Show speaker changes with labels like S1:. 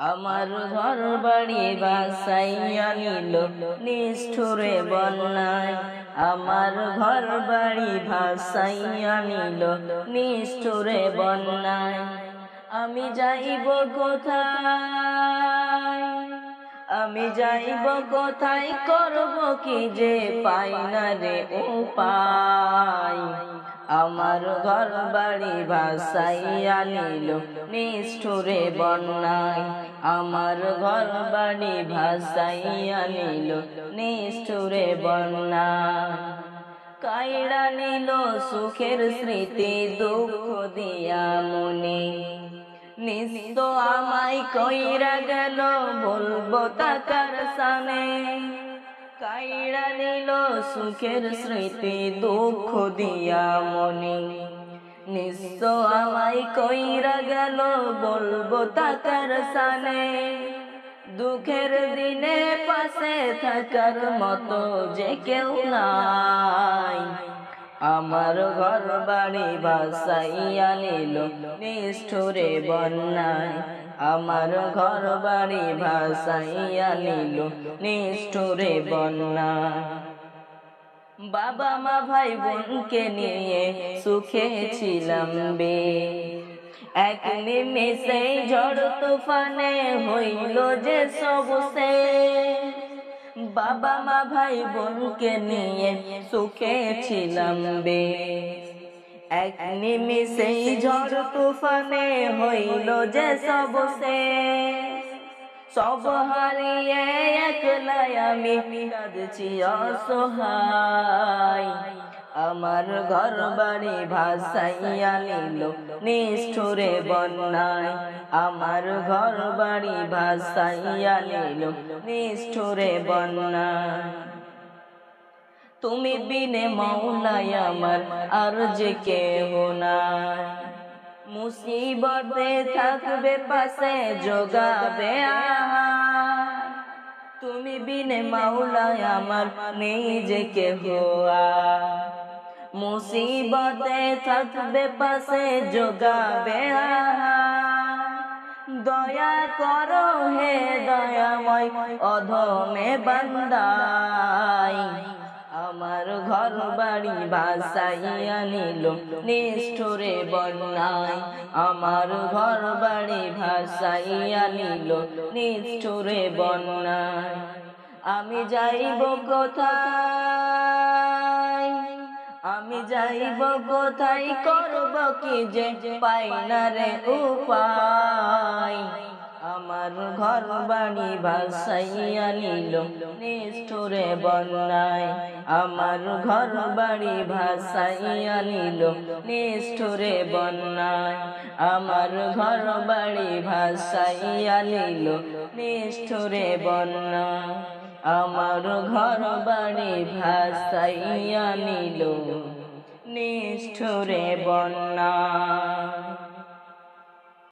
S1: আমার ঘর বাড়ি ভাসাইয়া নিল নিষ্ঠুরে বন্যায়। আমার ঘর বাড়ি ভাসাইয়া নিল নিষ্ঠুরে বন্যায়। আমি যাইব কোথায়, আমি যাইব কোথায়, করব কি যে পাই না রে উপায়। আমার ঘর বাড়ি ভাসাইয়া নিল নিষ্ঠুরে বন্যায়। আমার ঘর বাড়ি ভাসাইয়া নিল নিষ্ঠুরে বন্যায়। কাইড়া নিল সুখের স্মৃতি দুঃখ দিয়া মনে, নিস্ত আমায় কইরা গেল বলবো তাকার সানে। কাইড়া নিল সুখের স্মৃতি দুঃখ দিয়া মনে, নিস্ত আমায় কইরা গেল বলবো তাকার সানে। দুঃখের দিনে পাশে থাকার মতো যে কেউ নাই। আমার ঘর বাড়ি ভাসাইয়া নিল নিষ্ঠুরে বন্যায়। আমার ঘর বাড়ি ভাসাইয়া নিল নিষ্ঠুরে বন্যায়। বাবা মা ভাই বোনকে নিয়ে সুখে ছিলাম বে, এক নিমেষে ঝড় তুফানে হইল যে সব শেষ। বাবা মা ভাই বোনকে নিয়ে সুখে ছিলাম বে, এক নিমেষে ঝড় তুফানে হইল যে সব শেষ। সব হারিয়ে একলা আমি কাঁদছি অসহায়। আমার ঘর বাড়ি ভাসাইয়া নিল নিষ্ঠুরে বন্যায়। আমার ঘর বাড়ি ভাসাইয়া নিল নিষ্ঠুরে বন্যায়। তুমি বিনে মওলাই আমার আর যে কেহ নাই। মুসিবতে থাকবে পাশে জোগাবে আহার। তুমি বিনে মাওলাই আমার নেই যে কেহ আর। মুসিবতে থাকবে পাশে জোগাবে আহার। দয়া করো হে দয়াময় অধমে বান্দাই। আমার ঘর বাড়ি ভাসাইয়া নিল নিষ্ঠুরে বন্যায়। আমার ঘর বাড়ি ভাসাইয়া নিল নিষ্ঠুরে বন্যায়। আমি যাইব কোথায়, আমি যাইব কোথায়, করব কি যে পাই না রে উপায়। আমার ঘর বাড়ি ভাসাইয়া নিল নিষ্ঠুরে বন্যায়। আমার ঘর বাড়ি ভাসাইয়া নিল নিষ্ঠুরে বন্যায়। আমার ঘর বাড়ি ভাসাইয়া নিল নিষ্ঠুরে বন্যায়। আমার ঘর বাড়ি ভাসাইয়া নিল নিষ্ঠুরে বন্যায়।